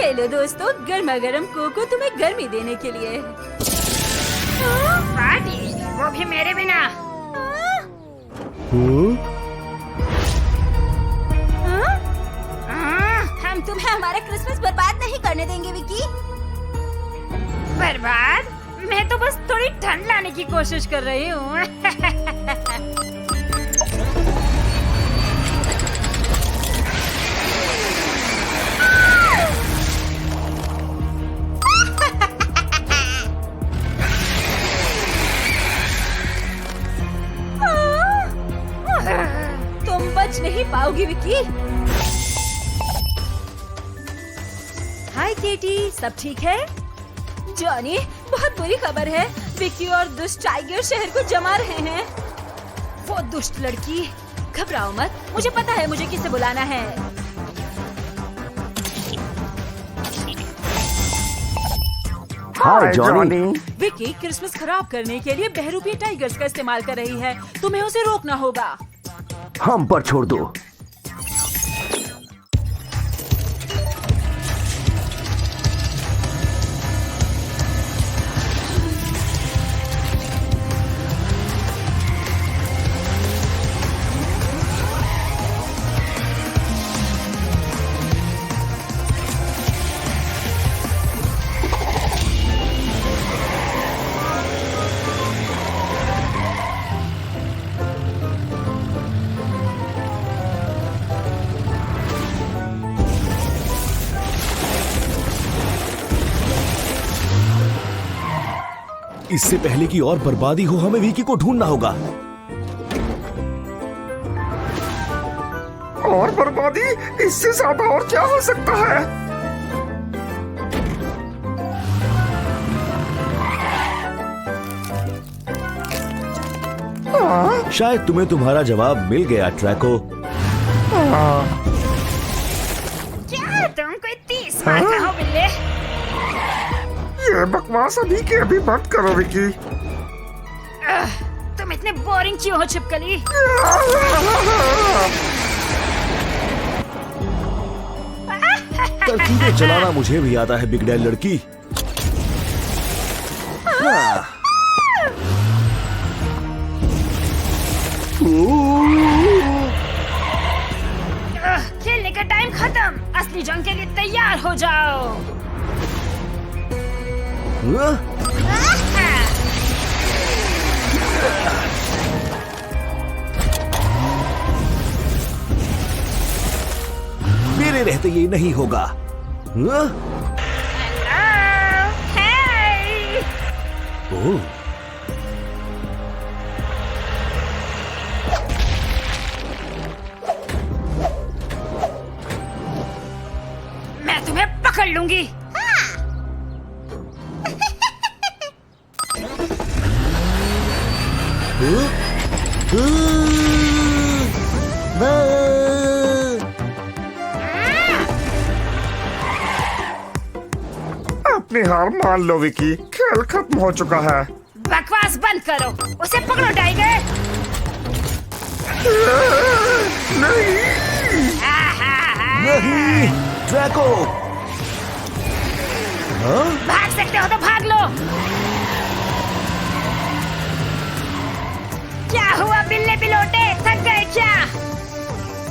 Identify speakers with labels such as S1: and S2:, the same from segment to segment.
S1: ले लो दोस्तों, गर्मा गर्म कोको तुम्हें गर्मी देने के लिए।
S2: पार्टी, वो भी मेरे बिना।
S1: हम तुम्हें हमारा क्रिसमस बर्बाद नहीं करने देंगे विकी।
S2: बर्बाद? मैं तो बस थोड़ी ठंड लाने की कोशिश कर रही हूँ।
S1: तुम बच नहीं पाओगी विकी। हाय केटी, सब ठीक है? जॉनी, बहुत बुरी खबर है। विकी और दुष्ट टाइगर शहर को जमा रहे हैं। वो दुष्ट लड़की। घबराओ मत, मुझे पता है मुझे किसे बुलाना है।
S3: हाय जॉनी।
S1: विकी क्रिसमस खराब करने के लिए बहरूपी टाइगर्स का इस्तेमाल कर रही है। तुम्हें उसे रोकना होगा।
S3: हम पर छोड़ दो।
S4: इससे पहले कि और बर्बादी हो, हमें विकी को ढूंढना होगा।
S5: और बर्बादी? इससे ज्यादा और क्या हो सकता है?
S4: शायद तुम्हें तुम्हारा जवाब मिल गया ट्रैको।
S2: क्या तुम कोई 30 मार का हो बिल्ले?
S5: ये बकवास अभी के अभी बंद करो विकी।
S2: तुम इतने बोरिंग क्यों हो छिपकली?
S4: तरकीबें चलाना मुझे भी आता है बिगड़ैल लड़की।
S2: खेलने का टाइम खत्म। असली जंग के लिए तैयार हो जाओ।
S4: मेरे रहते ये नहीं होगा। ओह,
S2: मैं तुम्हें पकड़ लूंगी।
S5: अपनी हार मान लो विकी, खेल खत्म हो चुका है।
S2: बकवास बंद करो, उसे पकड़ो टाइगर।
S4: नहीं ट्रैको।
S2: भाग सकते हो तो भाग लो। क्या हुआ बिल्ले बिलोटे, थक गए क्या?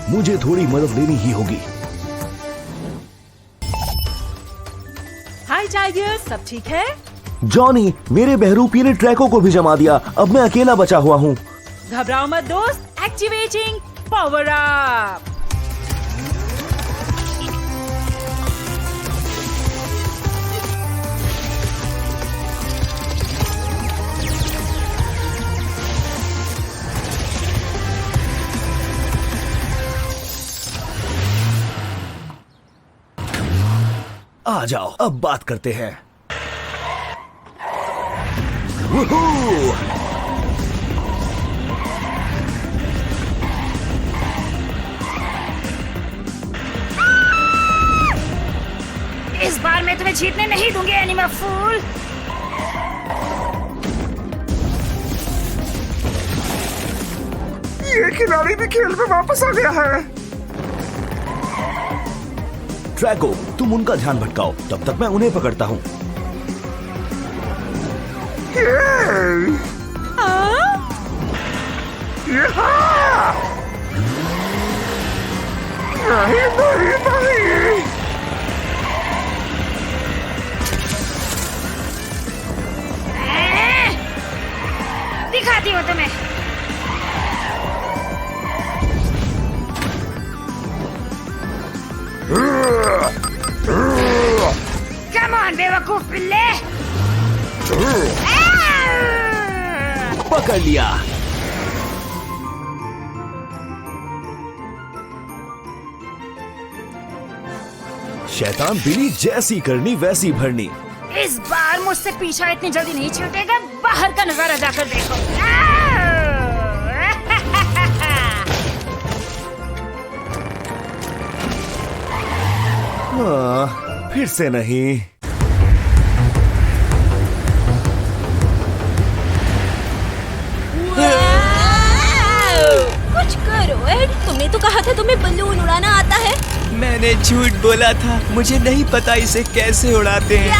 S4: मुझे थोड़ी मदद लेनी ही होगी।
S1: हाय टाइगर, सब ठीक है?
S4: जॉनी, मेरे बहरूपी ने ट्रैको को भी जमा दिया। अब मैं अकेला बचा हुआ हूँ।
S1: घबराओ मत दोस्त, एक्टिवेटिंग पावर अप।
S4: आ जाओ, अब बात करते हैं। वूहू!
S2: इस बार मैं तुम्हें जीतने नहीं दूंगी एनिमल फूल।
S5: ये खिलाड़ी भी खेल में वापस आ गया है।
S4: ट्रैको, तुम उनका ध्यान भटकाओ, तब तक मैं उन्हें पकड़ता हूँ।
S5: नहीं नहीं नहीं।
S2: दिखाती हूँ तुम्हें। कम ऑन बेवकूफ पिल्ले।
S4: पकड़ लिया। शैतान बिली जैसी करनी वैसी भरनी।
S2: इस बार मुझसे पीछा इतनी जल्दी नहीं छूटेगा। बाहर का नजारा जाकर देखो।
S4: फिर से नहीं।
S1: कुछ करो एड, तुमने तो कहा था तुम्हें बलून उड़ाना आता है।
S6: मैंने झूठ बोला था, मुझे नहीं पता इसे कैसे उड़ाते हैं।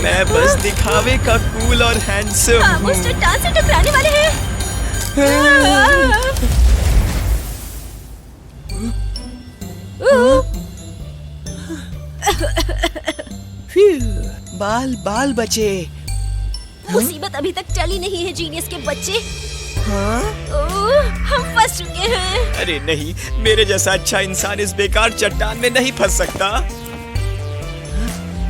S6: मैं बस दिखावे का कूल और हैंडसम
S1: हम उस चट्टान से टकराने वाले हैं।
S6: बाल बाल बचे।
S1: मुसीबत अभी तक टली नहीं है जीनियस के बच्चे।
S6: हाँ?
S1: हम फंस चुके हैं।
S6: अरे नहीं, मेरे जैसा अच्छा इंसान इस बेकार चट्टान में नहीं फंस सकता।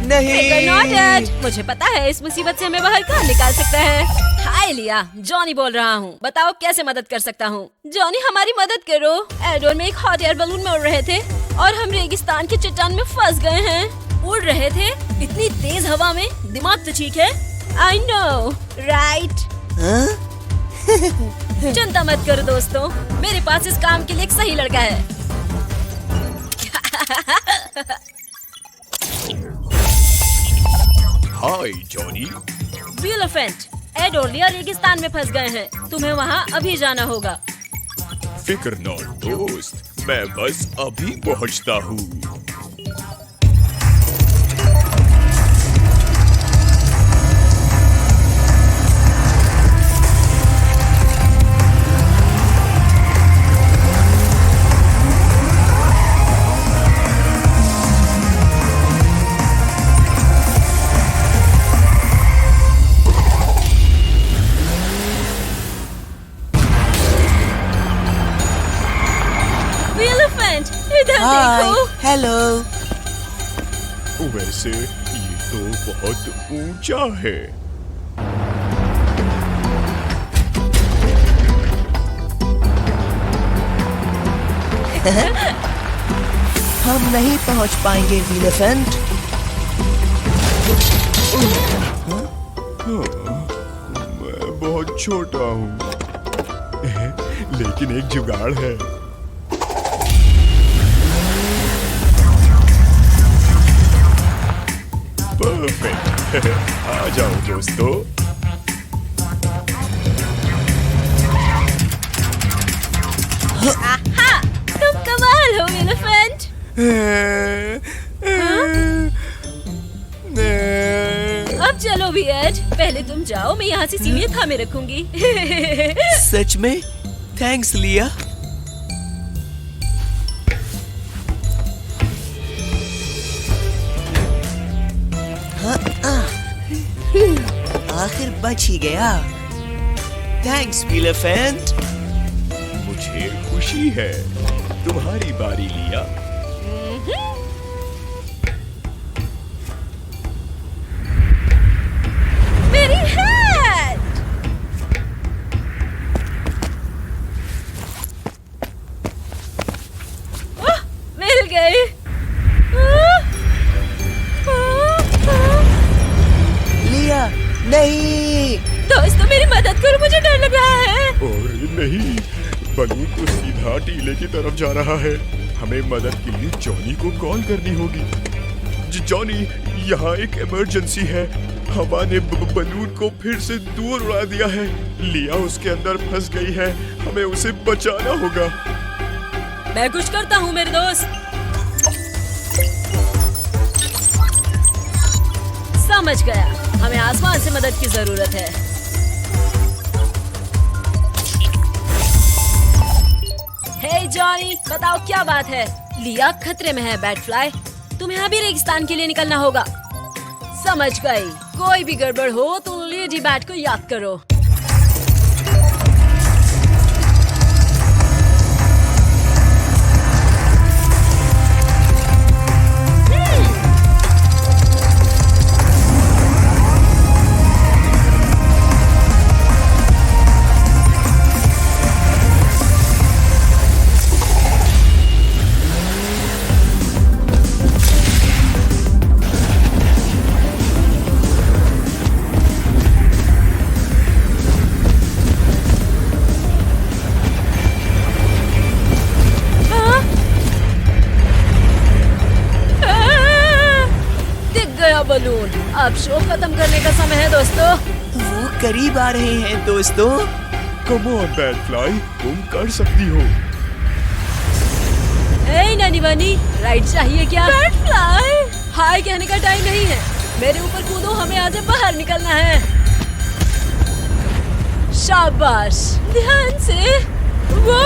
S6: नहीं।
S1: मुझे पता है इस मुसीबत से हमें बाहर कहाँ निकाल सकता है। हाय लिया, जॉनी बोल रहा हूँ। बताओ कैसे मदद कर सकता हूँ। जॉनी हमारी मदद करो। एड और मैं एक हॉट एयर बलून में उड़ रहे थे और हम रेगिस्तान की चट्टान में फंस गए हैं। उड़ रहे थे इतनी तेज हवा में, दिमाग तो ठीक है। I know right. चिंता मत करो दोस्तों, मेरे पास इस काम के लिए एक सही लड़का है।
S6: हाय जॉनी।
S1: एलिफेंट, एड और लिया रेगिस्तान में फंस गए हैं। तुम्हें वहाँ अभी जाना होगा।
S6: फिक्र न दोस्त, मैं बस अभी पहुँचता हूँ।
S7: हेलो।
S6: वैसे ये तो बहुत ऊंचा है।
S7: हम नहीं पहुंच पाएंगे एलिफेंट।
S6: मैं बहुत छोटा हूँ, लेकिन एक जुगाड़ है। परफेक्ट। आ जाओ दोस्तों।
S1: तुम कमाल हो एलिफेंट। अब चलो भी एड, पहले तुम जाओ, मैं यहाँ से सीढ़ियाँ थामे रखूंगी।
S7: सच में? थैंक्स लिया। आखिर बच ही गया। Thanks elephant.
S6: मुझे खुशी है। तुम्हारी बारी लिया।
S1: मेरी हैट। मिल गई।
S7: लिया नहीं।
S1: दोस्तों मेरी मदद करो, मुझे डर लग रहा है।
S6: और नहीं, बलून तो सीधा टीले की तरफ जा रहा है। हमें मदद के लिए जॉनी को कॉल करनी होगी। जॉनी, यहाँ एक इमरजेंसी है। हवा ने बलून को फिर से दूर उड़ा दिया है। लिया उसके अंदर फंस गई है। हमें उसे बचाना होगा।
S1: मैं कुछ करता हूँ मेरे दोस्त। समझ गया, हमें आसमान से मदद की जरूरत है। हे जॉनी, बताओ क्या बात है? लिया खतरे में है बैटफ्लाई, तुम्हें अभी रेगिस्तान के लिए निकलना होगा। समझ गई, कोई भी गड़बड़ हो तो लेडी बैट को याद करो। बलून, अब शो खत्म करने का समय है दोस्तों।
S7: वो करीब आ रहे हैं दोस्तों।
S6: कम ऑन बैटफ्लाई, तुम कर सकती हो।
S1: ए नानी बानी, राइड चाहिए क्या? बैटफ्लाई, हाय कहने का टाइम नहीं है। मेरे ऊपर कूदो, हमें आज बाहर निकलना है। शाबाश, ध्यान से। वो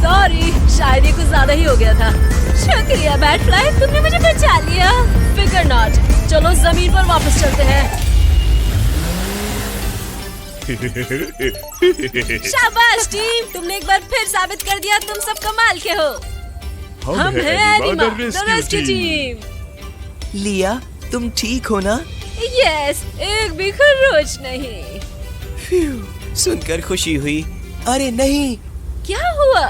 S1: सॉरी, शायद ये कुछ ज्यादा ही हो गया था। शुक्रिया बैटफ्लाई, तुमने मुझे बचा लिया। फिकर नॉट, चलो जमीन पर वापस चलते हैं। शाबाश टीम, तुमने एक बार फिर साबित कर दिया तुम सब कमाल के हो। हम हैं एनिमा, द रेस्क्यू टीम।
S7: लिया, तुम ठीक हो ना?
S1: यस, एक भी खरोच नहीं।
S7: फ्यू, सुनकर खुशी हुई। अरे नहीं,
S1: क्या हुआ?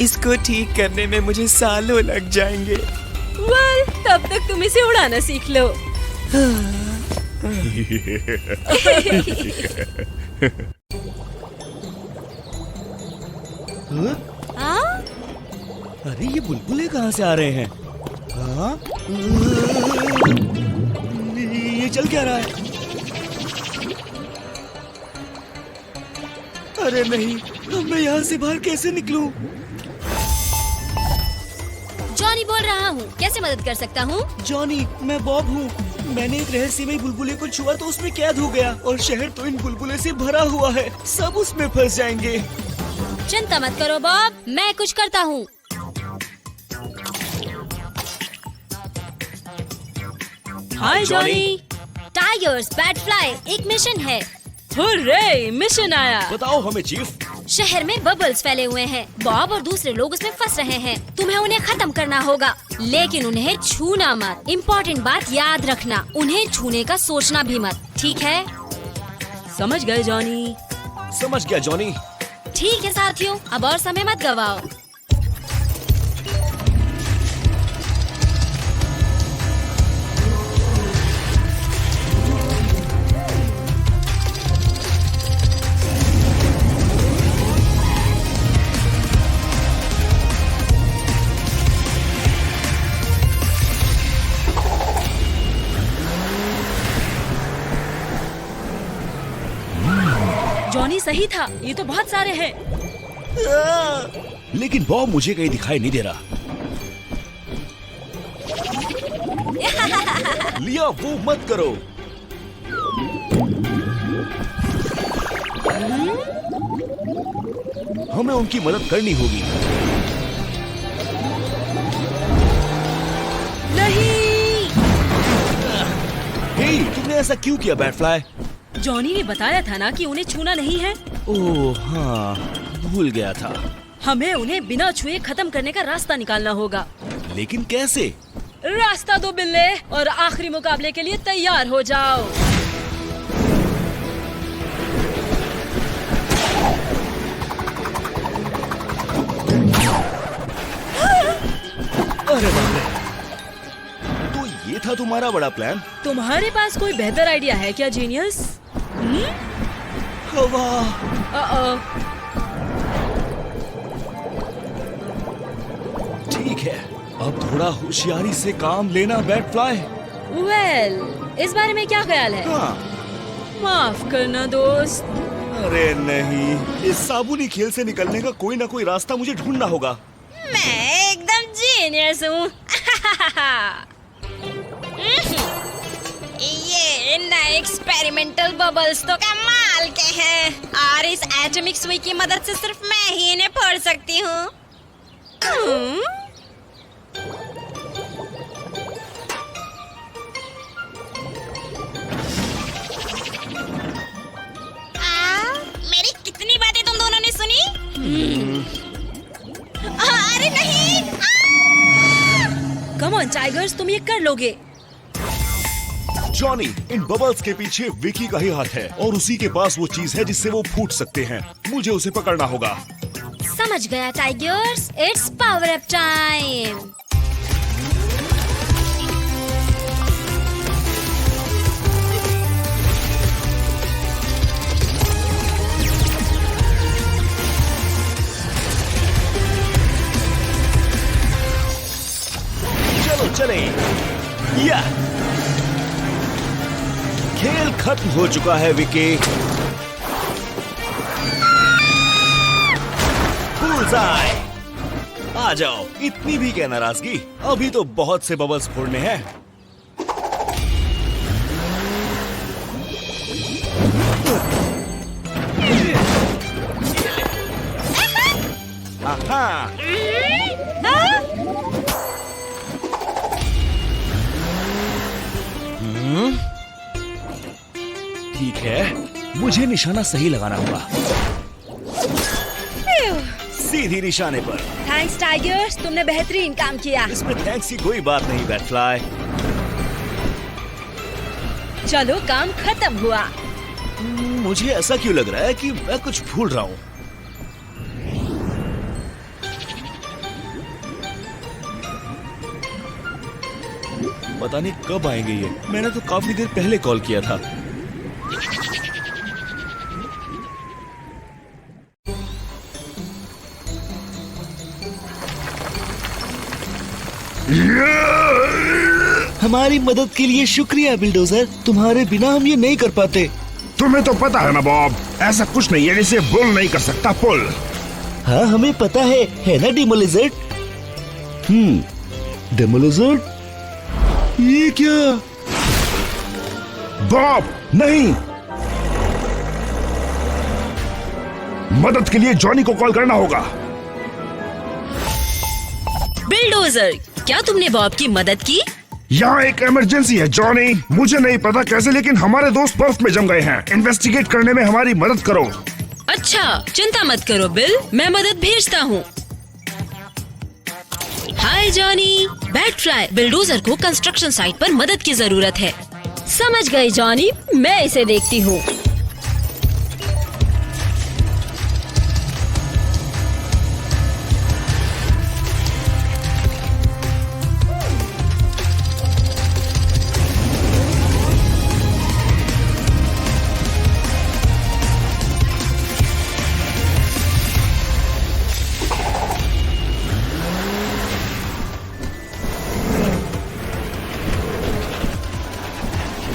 S7: इसको ठीक करने में मुझे सालों लग जाएंगे।
S1: वेल, तब तक तुम इसे उड़ाना सीख लो। हाँ?
S4: अरे ये बुलबुले कहाँ से आ रहे हैं? हाँ? ये चल क्या रहा है? अरे नहीं, अब मैं यहाँ से बाहर कैसे निकलूं?
S1: जॉनी बोल रहा हूँ, कैसे मदद कर सकता हूँ?
S4: जॉनी, मैं बॉब हूँ। मैंने एक रहस्यमय बुलबुले को छुआ तो उसमें कैद हो गया और शहर तो इन बुलबुले से भरा हुआ है। सब उसमें फंस जाएंगे।
S1: चिंता मत करो बॉब, मैं कुछ करता हूँ। हाय जॉनी। टाइगर्स, बैटफ्लाई, एक मिशन है। हुर्रे, मिशन आया।
S4: बताओ हमें चीफ।
S1: शहर में बबल्स फैले हुए हैं। बॉब और दूसरे लोग उसमें फंस रहे हैं। तुम्हें उन्हें खत्म करना होगा, लेकिन उन्हें छूना मत। इम्पोर्टेंट बात याद रखना, उन्हें छूने का सोचना भी मत, ठीक है? समझ गए जॉनी?
S4: समझ गया जॉनी।
S1: ठीक है साथियों, अब और समय मत गवाओ। जॉनी सही था, ये तो बहुत सारे हैं।
S4: लेकिन बॉब मुझे कहीं दिखाई नहीं दे रहा। लिया, वो मत करो। हमें उनकी मदद करनी होगी।
S1: नहीं।
S4: हे, तुमने ऐसा क्यों किया बैटफ्लाई?
S1: जॉनी ने बताया था ना कि उन्हें छूना नहीं है।
S4: ओह हाँ, भूल गया था।
S1: हमें उन्हें बिना छुए खत्म करने का रास्ता निकालना होगा।
S4: लेकिन कैसे?
S1: रास्ता दो बिल्ले और आखिरी मुकाबले के लिए तैयार हो जाओ।
S4: अरे बाप रे, तो ये था तुम्हारा बड़ा प्लान?
S1: तुम्हारे पास कोई बेहतर आइडिया है क्या जीनियस?
S4: हवा। ठीक है, अब थोड़ा होशियारी से काम लेना बैटफ्लाई।
S1: वेल, इस बारे में क्या ख्याल है?
S4: हाँ।
S1: माफ करना दोस्त।
S4: अरे नहीं, इस साबुनी खेल से निकलने का कोई ना कोई रास्ता मुझे ढूंढना होगा।
S2: मैं एकदम
S1: जीनियस हूँ। ये नए एक्सपेरिमेंटल बबल्स तो कमाल के हैं और इस एटॉमिक सुई की मदद से सिर्फ मैं ही इन्हें फोड़ सकती हूँ। मेरी कितनी बातें तुम दोनों ने सुनी? अरे नहीं! कम ऑन टाइगर्स, तुम ये कर लोगे।
S8: जॉनी, इन बबल्स के पीछे विकी का ही हाथ है और उसी के पास वो चीज है जिससे वो फूट सकते हैं। मुझे उसे पकड़ना होगा।
S1: समझ गया tigers, it's power up time.
S8: चलो चले। या खेल खत्म हो चुका है विकी। बुलसाई, आ जाओ। इतनी भी क्या नाराजगी, अभी तो बहुत से बबल्स फोड़ने हैं। आहा। ठीक है, मुझे निशाना सही लगाना होगा। सीधी निशाने पर।
S1: थैंक्स टाइगर्स, तुमने बेहतरीन काम किया।
S8: इसमें थैंक्स की कोई बात नहीं बैटफ्लाई।
S1: चलो काम खत्म हुआ।
S8: मुझे ऐसा क्यों लग रहा है कि मैं कुछ भूल रहा हूँ। पता नहीं कब आएंगे ये। मैंने तो काफी देर पहले कॉल किया था।
S4: हमारी मदद के लिए शुक्रिया बिल्डोजर, तुम्हारे बिना हम ये नहीं कर पाते।
S5: तुम्हें तो पता है ना बॉब, ऐसा कुछ नहीं है जिसे बुल नहीं कर सकता पुल।
S4: हाँ हमें पता है ना डेमोलिजर्ड? डेमोलिजर्ड? ये क्या?
S5: बॉब नहीं, मदद के लिए जॉनी को कॉल करना होगा।
S1: बिल्डोजर, क्या तुमने बॉब की मदद की?
S5: यहाँ एक इमरजेंसी है जॉनी। मुझे नहीं पता कैसे, लेकिन हमारे दोस्त बर्फ में जम गए हैं। इन्वेस्टिगेट करने में हमारी मदद करो।
S1: अच्छा, चिंता मत करो बिल, मैं मदद भेजता हूँ। हाय जॉनी। बैटफ्लाई, बिल्डोजर को कंस्ट्रक्शन साइट पर मदद की जरूरत है। समझ गई जॉनी, मैं इसे देखती हूँ।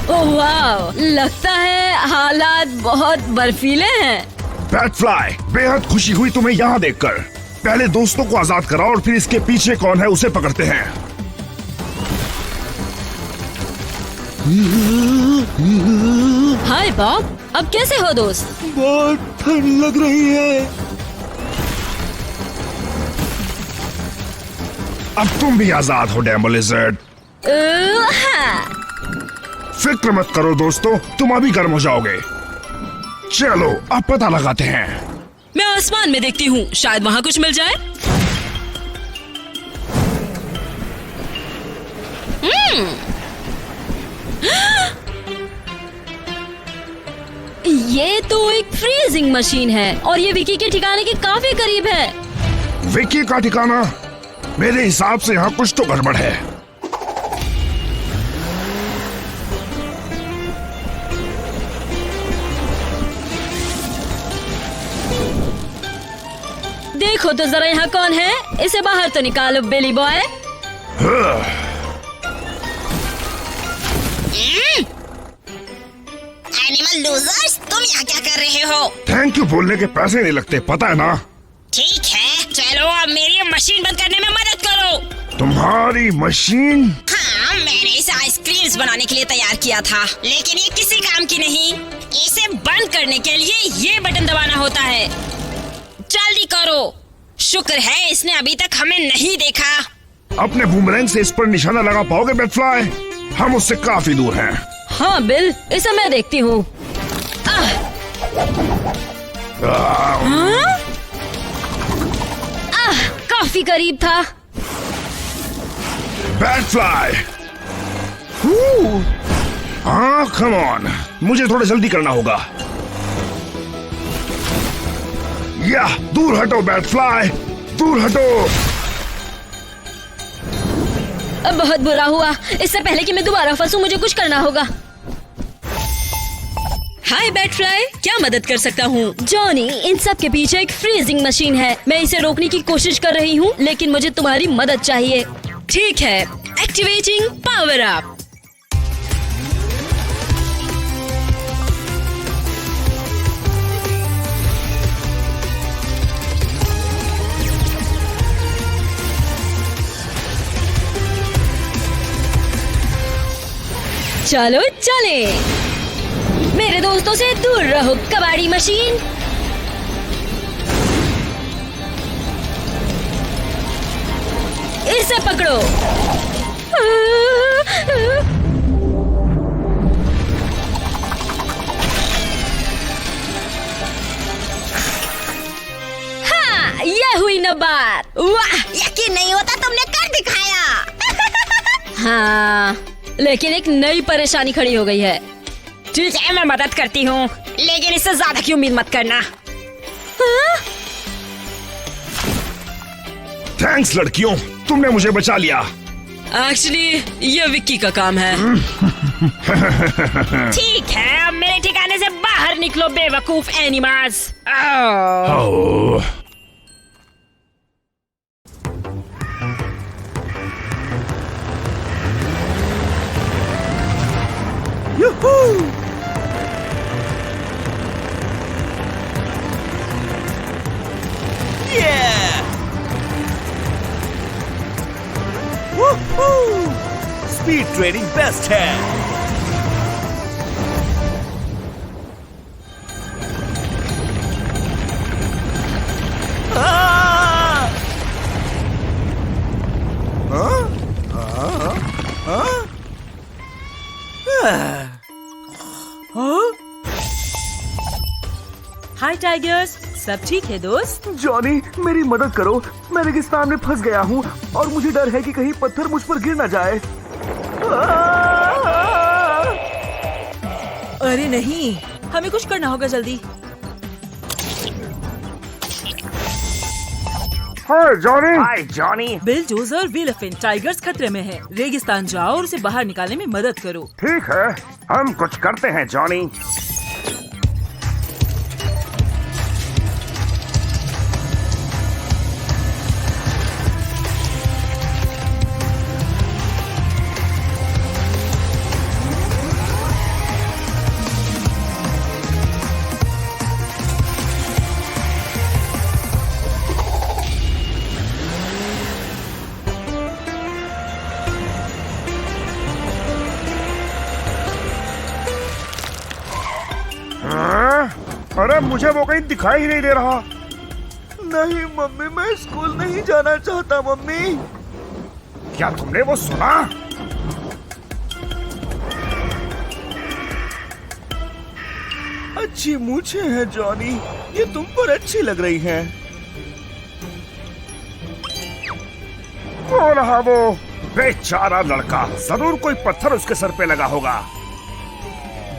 S1: ओह वाह, लगता है हालात बहुत बर्फीले हैं।
S5: बैटफ्लाई, बेहद खुशी हुई तुम्हें यहाँ देखकर। पहले दोस्तों को आजाद कराओ और फिर इसके पीछे कौन है उसे पकड़ते हैं।
S1: हाय बॉब, अब कैसे हो दोस्त?
S4: बहुत ठंड लग रही है।
S5: अब तुम भी आजाद हो डेमोलिजर्ड।
S1: हाँ।
S5: फिक्र मत करो दोस्तों, तुम अभी गर्म हो जाओगे। चलो अब पता लगाते हैं।
S1: मैं आसमान में देखती हूँ, शायद वहाँ कुछ मिल जाए। ये तो एक फ्रीजिंग मशीन है और ये विकी के ठिकाने के काफी करीब है।
S5: विकी का ठिकाना? मेरे हिसाब से यहाँ कुछ तो गड़बड़ है।
S1: देखो तो जरा यहाँ कौन है, इसे बाहर तो निकालो बिली बॉय।
S2: एनिमल लूजर्स, तुम यहाँ क्या कर रहे हो?
S5: थैंक यू बोलने के पैसे नहीं लगते, पता है ना।
S2: ठीक है, चलो अब मेरी मशीन बंद करने में मदद करो।
S5: तुम्हारी मशीन?
S9: हाँ, मैंने इसे आइसक्रीम्स बनाने के लिए तैयार किया था, लेकिन ये किसी काम की नहीं। इसे बंद करने के लिए ये बटन दबाना होता है। जल्दी करो। शुक्र है इसने अभी तक हमें नहीं देखा।
S5: अपने बूमरैंग से इस पर निशाना लगा पाओगे बैटफ्लाई? हम उससे काफी दूर हैं।
S1: हाँ बिल, इसे मैं देखती हूँ। काफी करीब था।
S5: बैटफ्लाई! हाँ, कम ऑन, मुझे थोड़ा जल्दी करना होगा। या दूर हटो बैटफ्लाई, दूर हटो।
S1: अब बहुत बुरा हुआ। इससे पहले कि मैं दोबारा फंसूं, मुझे कुछ करना होगा। हाय बैटफ्लाई, क्या मदद कर सकता हूँ? जॉनी, इन सब के पीछे एक फ्रीजिंग मशीन है। मैं इसे रोकने की कोशिश कर रही हूँ, लेकिन मुझे तुम्हारी मदद चाहिए। ठीक है, एक्टिवेटिंग पावर अप। चलो चले। मेरे दोस्तों से दूर रहो कबाड़ी मशीन। इसे पकड़ो। हाँ, यह हुई न बात।
S9: वाह, यकीन नहीं होता तुमने कर दिखाया।
S1: हाँ, लेकिन एक नई परेशानी खड़ी हो गई है।
S2: ठीक है, मैं मदद करती हूँ, लेकिन इससे ज्यादा की उम्मीद मत करना।
S1: हाँ?
S5: थैंक्स लड़कियों, तुमने मुझे बचा लिया।
S2: एक्चुअली ये विक्की का काम है। ठीक है, अब मेरे ठिकाने से बाहर निकलो बेवकूफ एनिमल्स।
S5: ओह,
S4: स्पीड ट्रेनिंग बेस्ट है।
S10: हाय टाइगर्स, सब ठीक है दोस्त?
S3: जॉनी, मेरी मदद करो। मैं रेगिस्तान में फंस गया हूँ और मुझे डर है कि कहीं पत्थर मुझ पर गिर ना जाए।
S10: अरे नहीं, हमें कुछ करना होगा जल्दी।
S5: हाय जॉनी।
S3: हाय जॉनी।
S10: बिल, जोजर और विलफिन, टाइगर्स खतरे में हैं। रेगिस्तान जाओ और उसे बाहर निकालने में मदद करो।
S5: ठीक है, हम कुछ करते हैं जॉनी। अरे मुझे वो कहीं दिखाई ही नहीं दे रहा।
S3: नहीं मम्मी, मैं स्कूल नहीं जाना चाहता। मम्मी,
S5: क्या तुमने वो सुना?
S3: अच्छी मूछें हैं जॉनी, ये तुम पर अच्छी लग रही हैं।
S5: वो रहा वो बेचारा लड़का, जरूर कोई पत्थर उसके सर पे लगा होगा।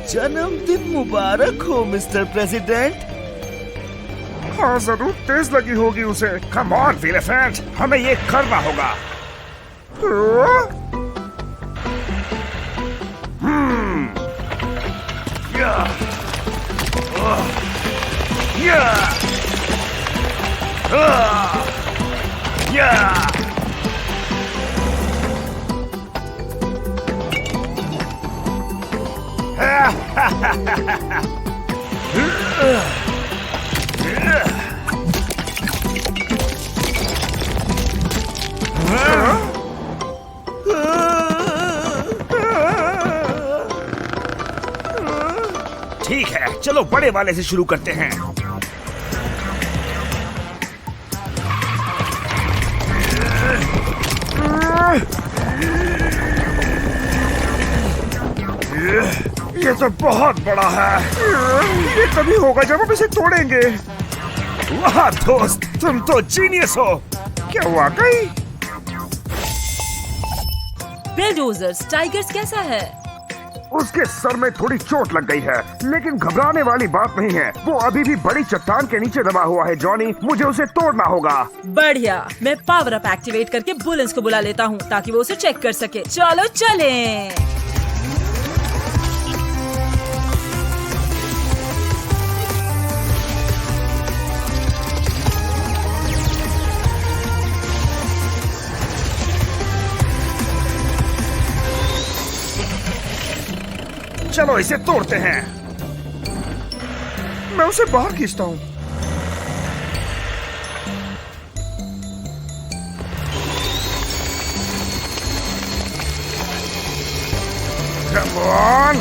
S3: जन्मदिन मुबारक हो मिस्टर प्रेसिडेंट।
S5: हाँ, जरूर तेज लगी होगी उसे। कम ऑन विलेफेंट, हमें ये करना होगा।
S3: बड़े वाले से शुरू करते हैं। ये तो बहुत बड़ा है। ये तभी होगा जब हम इसे तोड़ेंगे। वाह दोस्त, तुम तो जीनियस हो। क्या वाकई?
S10: बिलडोजर्स, टाइगर्स कैसा है?
S3: उसके सर में थोड़ी चोट लग गई है, लेकिन घबराने वाली बात नहीं है। वो अभी भी बड़ी चट्टान के नीचे दबा हुआ है जॉनी, मुझे उसे तोड़ना होगा।
S10: बढ़िया, मैं पावर अप एक्टिवेट करके बुलेंस को बुला लेता हूँ ताकि वो उसे चेक कर सके। चलो चलें।
S3: चलो इसे तोड़ते हैं। मैं उसे बाहर खींचता हूँ। Come on!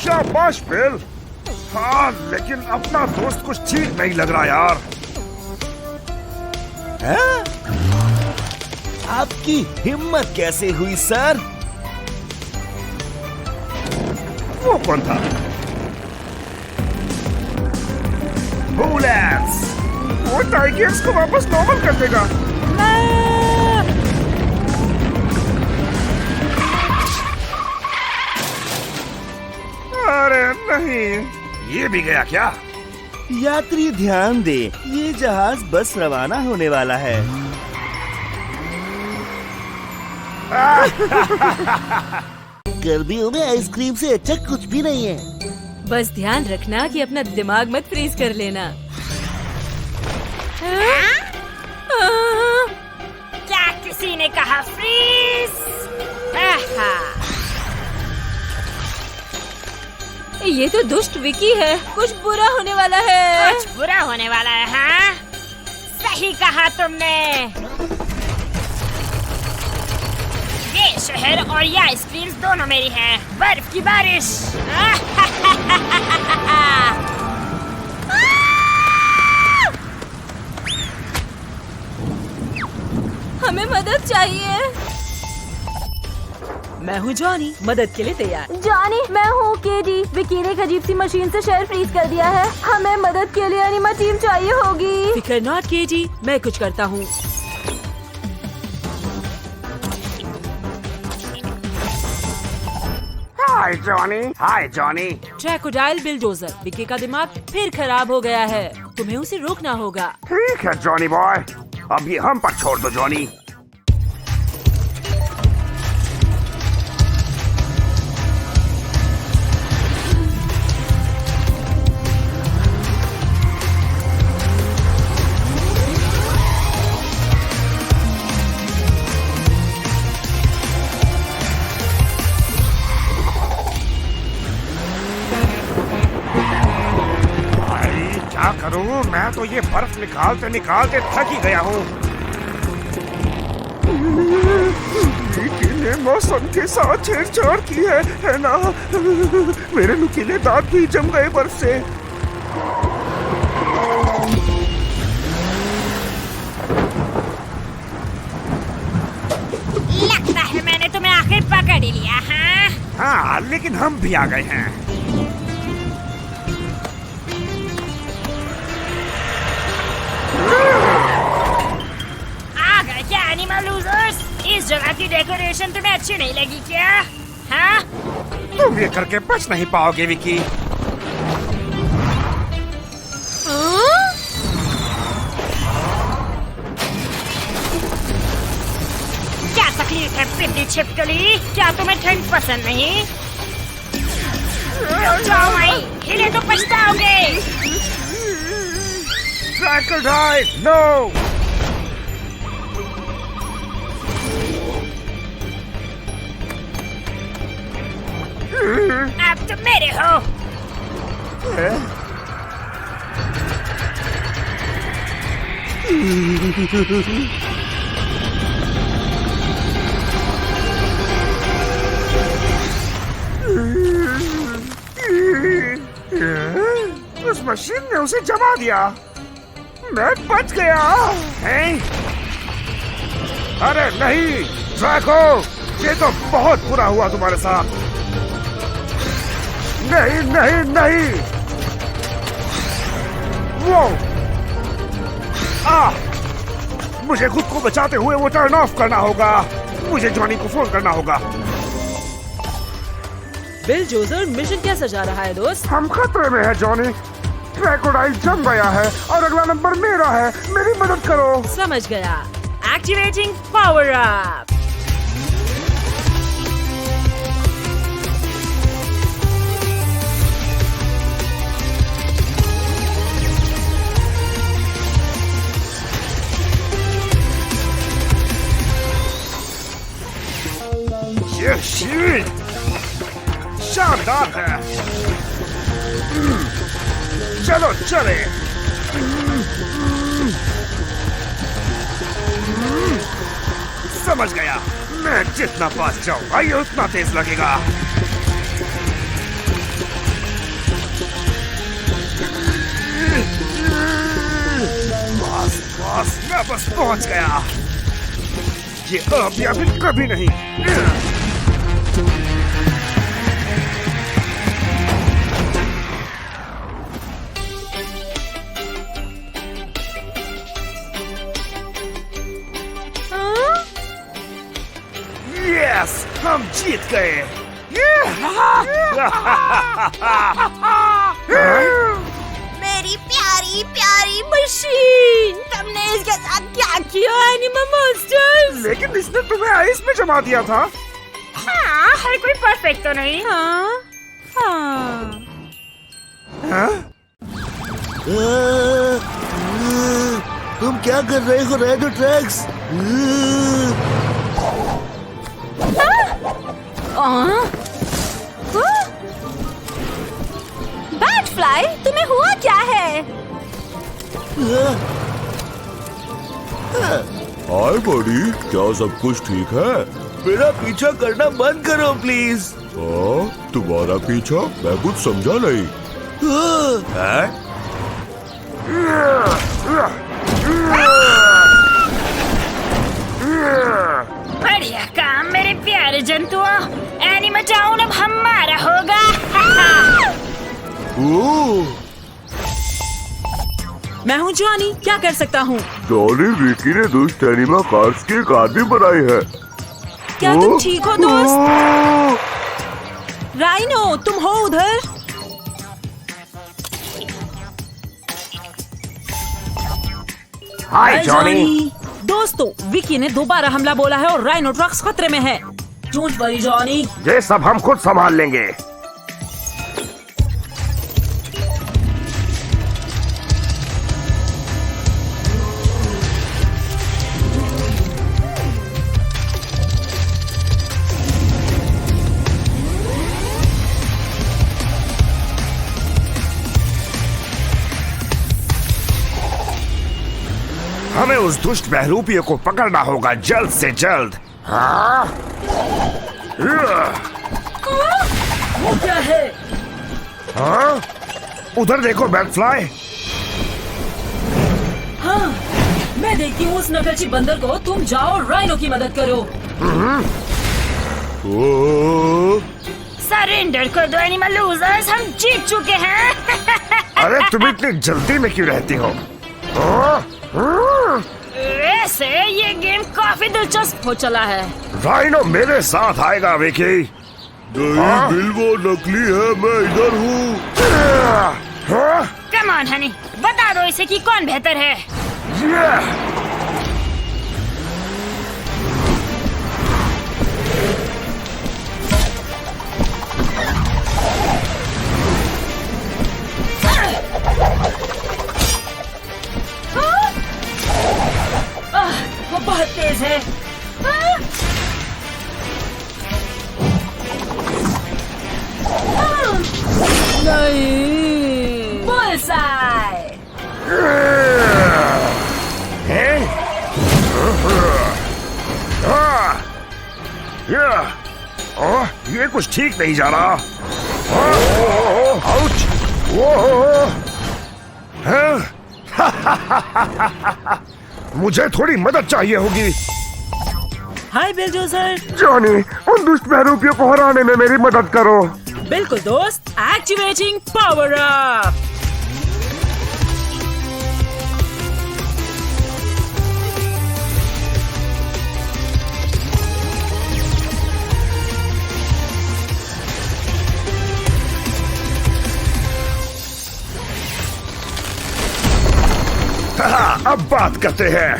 S3: शाबाश बिल। हाँ, लेकिन अपना दोस्त कुछ ठीक नहीं लग रहा यार।
S4: आपकी हिम्मत कैसे हुई सर?
S3: वो कौन था? बुलेंस! वो टाइगर्स को वापस नॉर्मल कर देगा। अरे नहीं, ये भी गया क्या?
S4: यात्री ध्यान दे, ये जहाज बस रवाना होने वाला है। गर्मियों में आइसक्रीम से अच्छा कुछ भी नहीं है।
S10: बस ध्यान रखना कि अपना दिमाग मत फ्रीज कर लेना।
S2: क्या किसी ने कहा फ्रीज?
S1: ये तो दुष्ट विकी है, कुछ बुरा होने वाला है।
S2: कुछ बुरा होने वाला है, हाँ? सही कहा तुमने। ये शहर और ये आइसक्रीम दोनों मेरी हैं। बर्फ की बारिश।
S1: हमें मदद चाहिए।
S10: मैं हूँ जॉनी, मदद के लिए तैयार।
S1: जॉनी, मैं हूँ केडी। विकी ने एक अजीब सी मशीन से शहर फ्रीज कर दिया है। हमें मदद के लिए एनिमा टीम चाहिए होगी।
S10: फिकर नॉट केडी, मैं कुछ करता हूँ।
S3: हाय जॉनी। हाय जॉनी।
S10: ट्रैकोडाइल बिलडोजर, विकी का दिमाग फिर खराब हो गया है। तुम्हें उसे रोकना होगा।
S3: ठीक है जॉनी बॉय, अब ये हम पर छोड़ दो जॉनी। क्या करूं? मैं तो ये बर्फ निकालते निकालते थक ही गया हूँ। विकी ने मौसम के साथ छेड़छाड़ की है ना? मेरे नुकीले दांत भी जम गए बर्फ से।
S2: लगता है मैंने तुम्हें आखिर पकड़ ही लिया, हाँ?
S3: हाँ, लेकिन हम भी आ गए हैं।
S2: आ गए क्या एनिमल लूजर्स? इस जगह की डेकोरेशन तुम्हें अच्छी नहीं लगी क्या? हाँ?
S3: तुम ये करके बच नहीं पाओगे विकी।
S2: क्या तकलीफ है पिंडी छिपकली? क्या तुम्हें ठंड पसंद नहीं? रुक जाओ वहीं, हिले तो पछताओगे।
S3: Crocodile, no!
S2: अब तुम मेरे हो।
S3: उस मशीन ने उसे जमा दिया। मैं बच गया। हैं? अरे नहीं ड्रैको, ये तो बहुत बुरा हुआ तुम्हारे साथ। नहीं नहीं नहीं, वो मुझे खुद को बचाते हुए वो टर्न ऑफ करना होगा। मुझे जॉनी को फोन करना होगा।
S10: बिल जोजर, मिशन कैसा जा रहा है दोस्त?
S3: हम खतरे में हैं जॉनी। क्रोकोडाइल जम गया है और अगला नंबर मेरा है। मेरी मदद करो।
S10: समझ गया। Activating power up.
S3: ये शीट शानदार है। चलो चले। समझ गया। मैं जितना पास जाऊंगा ये उतना तेज लगेगा। बस मैं बस पहुंच गया। ये अब या फिर कभी नहीं। यस, हम जीत गए।
S1: मेरी प्यारी प्यारी मशीन, तुमने इसके साथ क्या किया एनिमल मॉन्स्टर्स?
S3: लेकिन इसने तुम्हें आइस में जमा दिया था।
S2: हाँ, हर कोई परफेक्ट तो नहीं।
S1: हाँ हाँ।
S4: तुम क्या कर रहे हो रेडो ट्रैक्स?
S1: बैटफ्लाई, तुम्हें हुआ क्या है?
S6: हाय बॉडी, क्या सब कुछ ठीक है?
S4: मेरा पीछा करना बंद करो प्लीज।
S6: तुम्हारा पीछा? मैं कुछ समझा नहीं। है?
S2: बढ़िया काम मेरे प्यारे जंतुओं। एनिमल टाउन अब हमारा होगा।
S10: मैं हूँ जॉनी, क्या कर सकता हूँ?
S6: जॉनी, विकी ने दुष्ट एनिमा कार्स की एक आदमी बनाई है।
S10: क्या तुम ठीक हो दोस्त? राइनो, तुम हो उधर?
S3: हाय जॉनी।
S10: दोस्तों, विकी ने दोबारा हमला बोला है और राइनो ट्रक्स खतरे में है। चूंच पड़ी जॉनी।
S3: ये सब हम खुद संभाल लेंगे। हमें उस दुष्ट बहरूपियों को पकड़ना होगा जल्द से जल्द। हाँ?
S10: वो क्या है?
S3: हाँ? उधर देखो बैटफ्लाई।
S10: हाँ, मैं देखती हूँ उस नकलची बंदर को। तुम जाओ और राइनो की मदद करो।
S2: सरेंडर कर दो एनिमल लूजर्स, हम जीत चुके हैं।
S3: अरे तुम इतनी जल्दी में क्यों रहती हो?
S2: वैसे ये गेम काफी दिलचस्प हो चला है।
S3: राइनो मेरे साथ आएगा विकी।
S6: नहीं बिल, वो नकली है, मैं इधर हूँ।
S2: कम ऑन हनी, बता दो इसे कि कौन बेहतर है।
S10: वो बहुत तेज है। नहीं, बुलसाई।
S3: ये कुछ ठीक नहीं जा रहा। आउच! मुझे थोड़ी मदद चाहिए होगी।
S10: हाय बिलडोजर।
S3: जॉनी, उन दुष्ट बहरूपियों को हराने में मेरी मदद करो।
S10: बिल्कुल दोस्त, एक्टिवेटिंग पावर अप।
S3: अब बात करते हैं।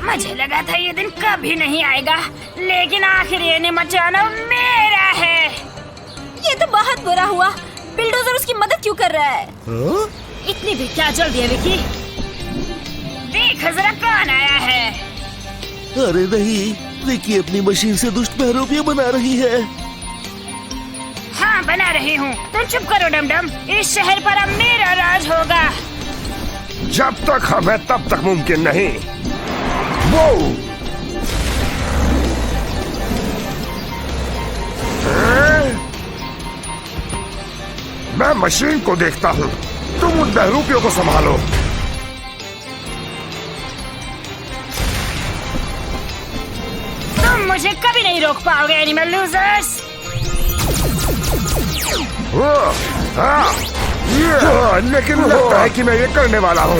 S2: मुझे लगा था ये दिन कभी नहीं आएगा, लेकिन आखिर ये निमटाना मेरा है।
S1: ये तो बहुत बुरा हुआ। बिल्डोजर उसकी मदद क्यों कर रहा है?
S2: इतनी भी क्या जल्दी है विकी? देख जरा कौन आया है।
S4: अरे नहीं, विकी अपनी मशीन से दुष्ट बहरूपियां बना रही है।
S2: हाँ बना रही हूँ। तुम चुप करो डमडम। इस शहर पर अब मेरा राज होगा।
S3: जब तक हमें तब तक मुमकिन नहीं। वो मैं मशीन को देखता हूँ, तुम उन बहरूपियों को संभालो।
S2: तुम मुझे कभी नहीं रोक पाओगे एनिमल लूजर्स।
S3: लेकिन लगता है कि मैं ये करने वाला हूँ।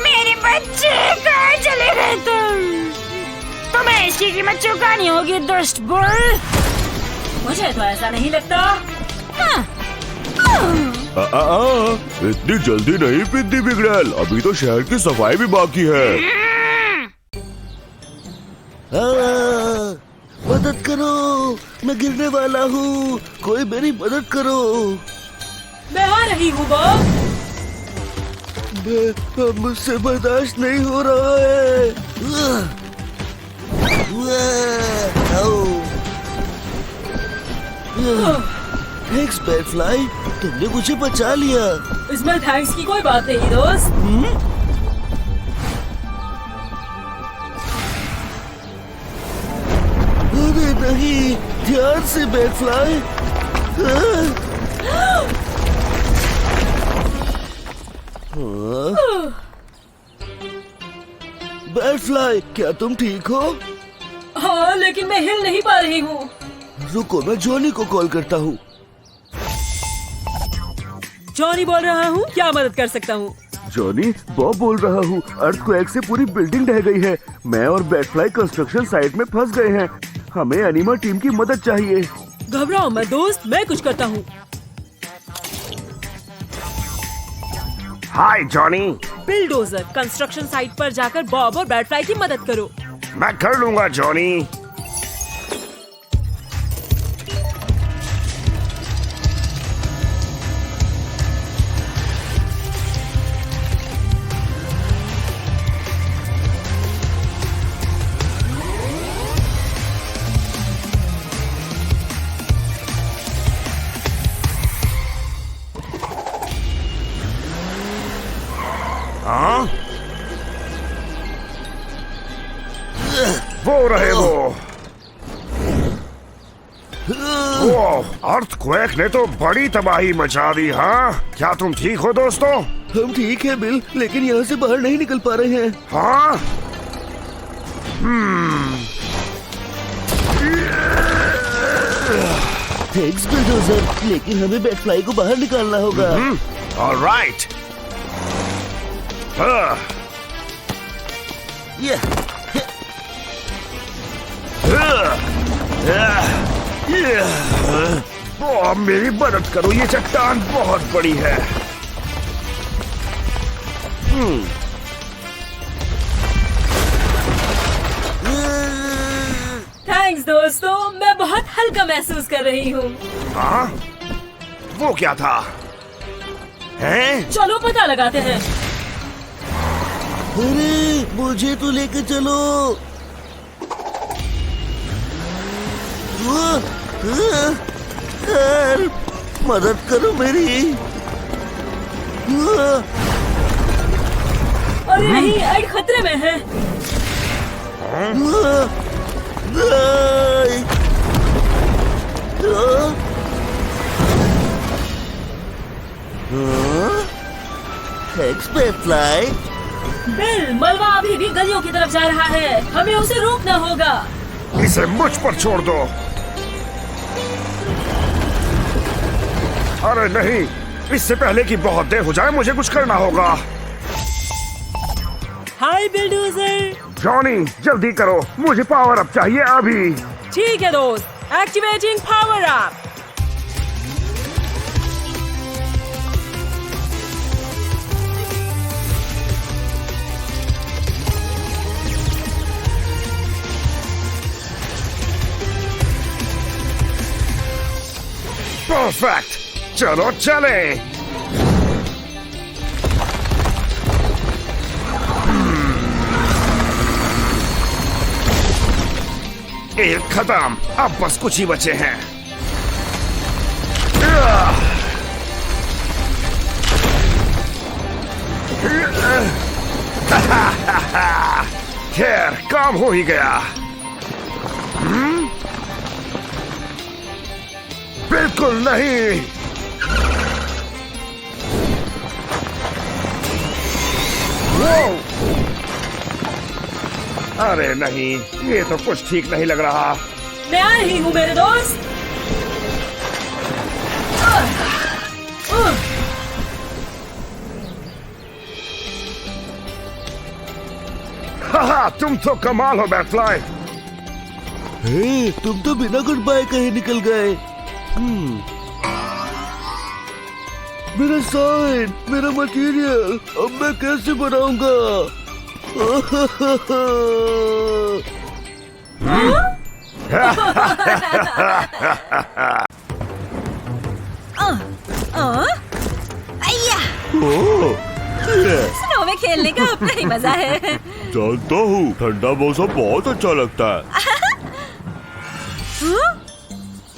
S2: मेरे बच्चे कहाँ चले गए तुम? तुम्हें इसकी कीमत चुकानी होगी दुष्ट बुल।
S10: मुझे तो ऐसा नहीं लगता।
S6: इतनी जल्दी नहीं पिद्दी बिगड़ैल, अभी तो शहर की सफाई भी बाकी है।
S4: मदद करो, मैं गिरने वाला हूँ, कोई मेरी मदद करो।
S10: मैं आ रही हूँ बॉब।
S4: मुझसे बर्दाश्त नहीं हो रहा है। थैंक्स बैटफ्लाई, तुमने मुझे बचा लिया।
S10: इसमें थैंक्स की कोई बात नहीं दोस्त।
S4: अरे नहीं, ध्यान से बैटफ्लाई। बैटफ्लाई, क्या तुम ठीक हो?
S10: हाँ, लेकिन मैं हिल नहीं पा रही हूँ।
S4: रुको, मैं जॉनी को कॉल करता हूँ।
S10: जॉनी बोल रहा हूँ, क्या मदद कर सकता हूँ?
S4: जॉनी, बॉब बोल रहा हूँ। अर्थक्वेक से पूरी बिल्डिंग ढह गई है। मैं और बैटफ्लाई कंस्ट्रक्शन साइट में फंस गए हैं। हमें एनिमल टीम की मदद चाहिए।
S10: घबराओ मत दोस्त, मैं कुछ करता हूँ।
S3: हाय जॉनी।
S10: बिलडोजर, कंस्ट्रक्शन साइट पर जाकर बॉब और बैटफ्लाई की मदद करो।
S3: मैं कर लूंगा जॉनी। हाँ? वो रहे वो। अर्थक्वेक ने तो बड़ी तबाही मचा दी। हाँ, क्या तुम ठीक हो दोस्तों?
S4: हम ठीक है बिल, लेकिन यहाँ से बाहर नहीं निकल पा रहे हैं।
S3: हाँ?
S4: थैंक्स बिलडोजर, लेकिन हमें बैटफ्लाई को बाहर निकालना होगा।
S3: ऑलराइट। मेरी मदद करो, ये चट्टान बहुत बड़ी है।
S10: थैंक्स दोस्तों, मैं बहुत हल्का महसूस कर रही हूँ।
S3: हाँ? वो क्या था? हैं?
S10: चलो पता लगाते हैं।
S4: अरे मुझे तो लेकर चलो। मदद करो मेरी।
S10: अरे नहीं, एड खतरे में है। बिल, मलबा अभी भी गलियों की तरफ जा रहा है। हमें उसे रोकना होगा।
S3: इसे मुझ पर छोड़ दो। अरे नहीं, इससे पहले कि बहुत देर हो जाए मुझे कुछ करना होगा।
S10: हाय बिल्डोजर।
S3: जॉनी जल्दी करो, मुझे पावर अप चाहिए अभी।
S10: ठीक है दोस्त, एक्टिवेटिंग पावर अप।
S3: परफेक्ट, चलो चले। एक खत्म, अब बस कुछ ही बचे हैं। खैर, काम हो ही गया। बिल्कुल नहीं। अरे नहीं, ये तो कुछ ठीक नहीं लग रहा।
S10: मैं आ रही हूँ मेरे दोस्त।
S3: हाहा, तुम तो कमाल हो बैटफ्लाई।
S4: हे, तुम तो बिना गुड बाय कहीं निकल गए। मेरा साइन, मेरा मटेरियल, अब मैं कैसे बनाऊंगा?
S1: अय्या, स्नो में खेलने का अपना ही मजा है।
S6: जानता हूँ, ठंडा मौसम बहुत अच्छा लगता है।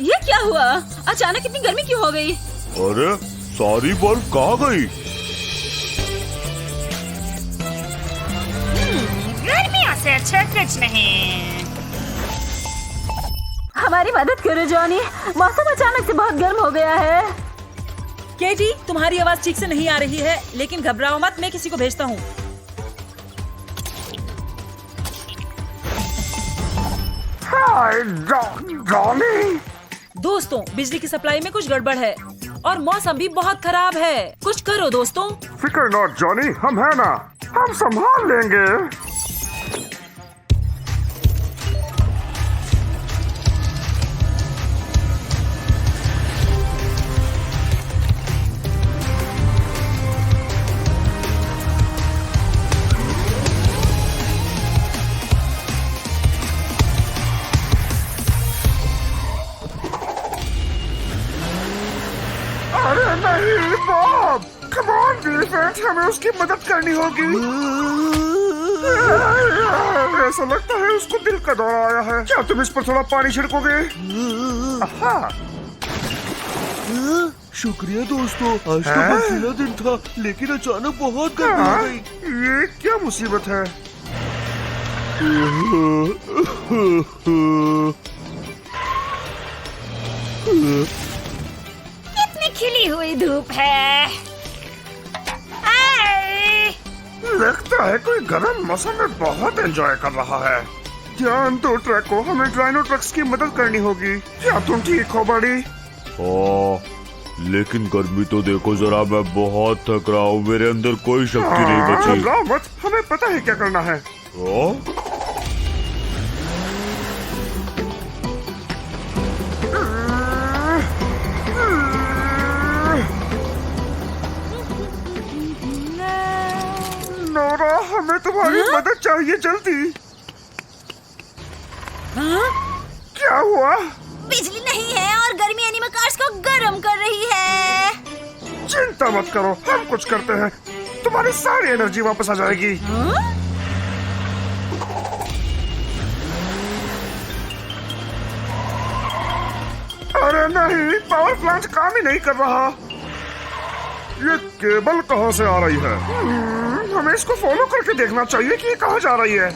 S1: ये क्या हुआ? अचानक इतनी गर्मी क्यों हो गई?
S6: अरे सारी बर्फ कहाँ गई?
S2: गर्मियों से अच्छा कुछ नहीं।
S1: हमारी मदद करो जॉनी, मौसम अचानक से बहुत गर्म हो गया है।
S10: केटी, तुम्हारी आवाज ठीक से नहीं आ रही है, लेकिन घबराओ मत, मैं किसी को भेजता हूँ।
S3: हाय जॉनी।
S10: दोस्तों, बिजली की सप्लाई में कुछ गड़बड़ है और मौसम भी बहुत खराब है। कुछ करो दोस्तों।
S3: फिक्र नॉट जॉनी, हम है ना, हम संभाल लेंगे। अरे नहीं बॉब, कम ऑन डिफेंस, हमें उसकी मदद करनी होगी। ऐसा लगता है उसको दिल का दौरा आया है। क्या तुम इस पर थोड़ा पानी छिड़कोगे?
S4: शुक्रिया दोस्तों, आज तो बर्फीला दिन था, लेकिन अचानक बहुत गर्मी हो गई।
S3: ये क्या मुसीबत है?
S2: कितनी खिली हुई धूप है।
S3: लगता है कोई गर्म मौसम में बहुत एंजॉय कर रहा है। ध्यान दो ट्रक को, हमें ड्राइनो ट्रक्स की मदद करनी होगी। क्या तुम ठीक हो बड़ी?
S6: लेकिन गर्मी तो देखो जरा, मैं बहुत थक रहा हूँ, मेरे अंदर कोई शक्ति नहीं बची।
S3: घबराओ मत, हमें पता है क्या करना है। नोरा, हमें तुम्हारी मदद चाहिए जल्दी। क्या हुआ?
S1: बिजली नहीं है और गर्मी एनिमल कार्स को गर्म कर रही है।
S3: चिंता मत करो, हम कुछ करते हैं, तुम्हारी सारी एनर्जी वापस आ जाएगी। अरे
S5: नहीं, पावर प्लांट काम ही नहीं कर रहा। ये केबल कहाँ से आ रही है? हमें इसको फॉलो करके देखना चाहिए कि ये कहाँ जा रही है।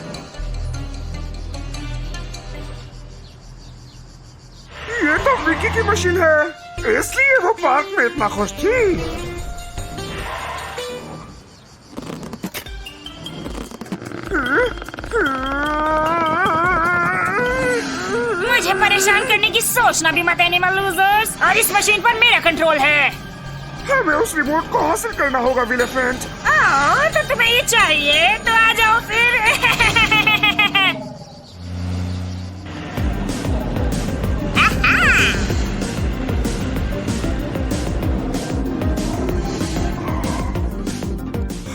S5: ये तो विकी की मशीन है, इसलिए वो पार्क में इतना खुश थी।
S2: मुझे परेशान करने की सोचना भी मत एनिमल लूजर्स। और इस मशीन पर मेरा कंट्रोल है।
S5: हमें उस रिमोट को हासिल करना होगा विलेफेंट।
S2: तो तुम्हें ये चाहिए तो आ जाओ फिर।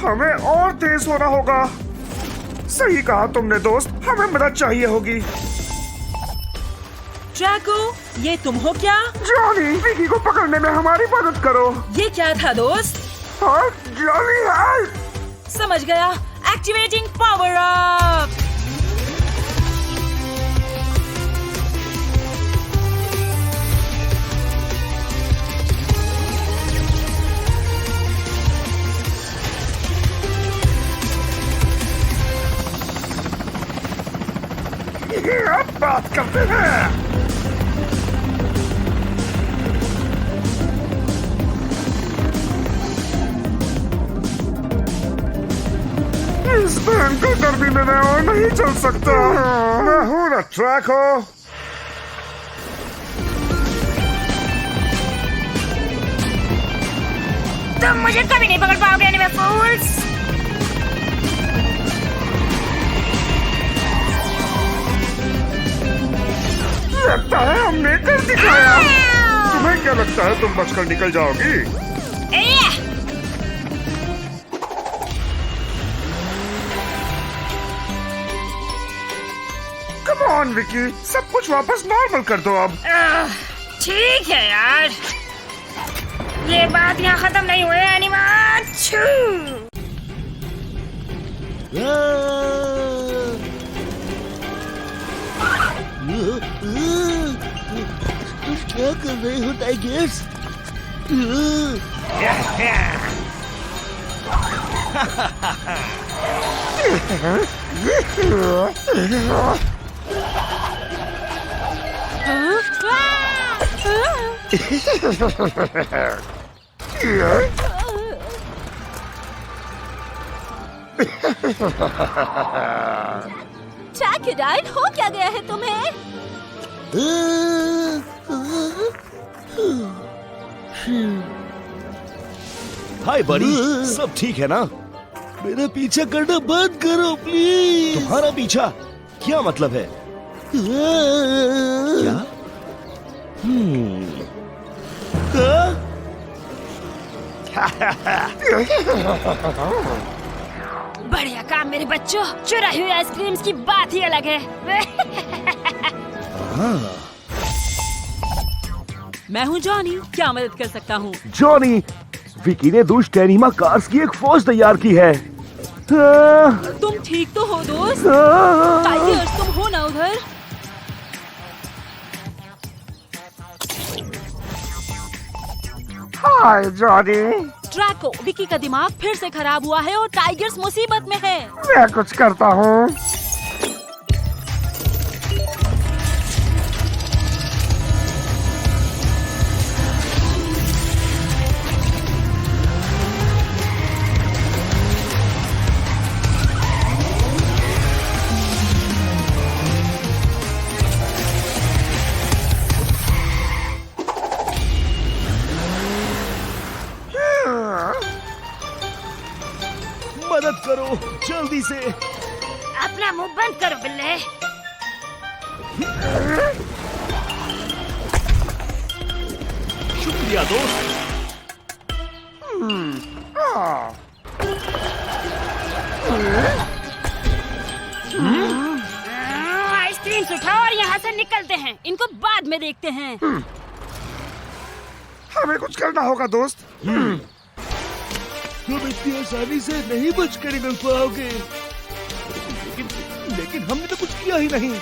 S5: हमें और तेज होना होगा। सही कहा तुमने दोस्त, हमें मदद चाहिए होगी।
S10: ट्रैको, ये तुम हो क्या?
S5: जॉनी, विकी को पकड़ने में हमारी मदद करो।
S10: ये क्या था दोस्त?
S5: हाँ, जॉनी हेल्प।
S10: समझ गया। Activating power up.
S5: अब बात करते हैं। इस बैंड को डर भी मैं और नहीं चल सकता। मैं हूँ ना ट्रैको।
S2: तुम मुझे कभी नहीं पकड़ पाओगे एनिमल फूल्स।
S5: लगता है हमने कर दिखाया। तुम्हें क्या लगता है तुम बचकर निकल जाओगी? कम ऑन विकी, सब कुछ वापस नॉर्मल कर दो अब।
S2: ठीक है यार, ये बात यहाँ खत्म नहीं हुई एनिमल।
S4: क्या कर रहे हो टाइगर्स?
S1: ट्रैकोडाइन, हो क्या गया है तुम्हें?
S8: हाय बड़ी, सब ठीक है ना?
S4: मेरा पीछा करना बंद करो प्लीज।
S8: तुम्हारा पीछा? क्या मतलब है? क्या?
S2: बढ़िया काम मेरे बच्चों। चुराई हुई आइसक्रीम्स की बात ही अलग है।
S10: मैं हूँ जॉनी, क्या मदद कर सकता हूँ?
S3: जॉनी, विकी ने दुष्ट एनिमा कार्स की एक फौज तैयार की है।
S10: तुम ठीक तो हो दोस्त? टाइगर्स, तुम हो ना उधर?
S5: हाय जॉनी।
S10: ट्रैको, विकी का दिमाग फिर से खराब हुआ है और टाइगर्स मुसीबत में है।
S5: मैं कुछ करता हूँ।
S8: मदद करो जल्दी से।
S2: अपना मुंह बंद करो बिल्ले।
S8: शुक्रिया दोस्त।
S2: आइसक्रीम उठाओ और यहाँ से निकलते हैं।
S10: इनको बाद में देखते हैं।
S5: हमें कुछ करना होगा दोस्त।
S4: तुम इतनी आसानी से नहीं बच कर निकल पाओगे।
S5: लेकिन हमने तो कुछ किया ही नहीं।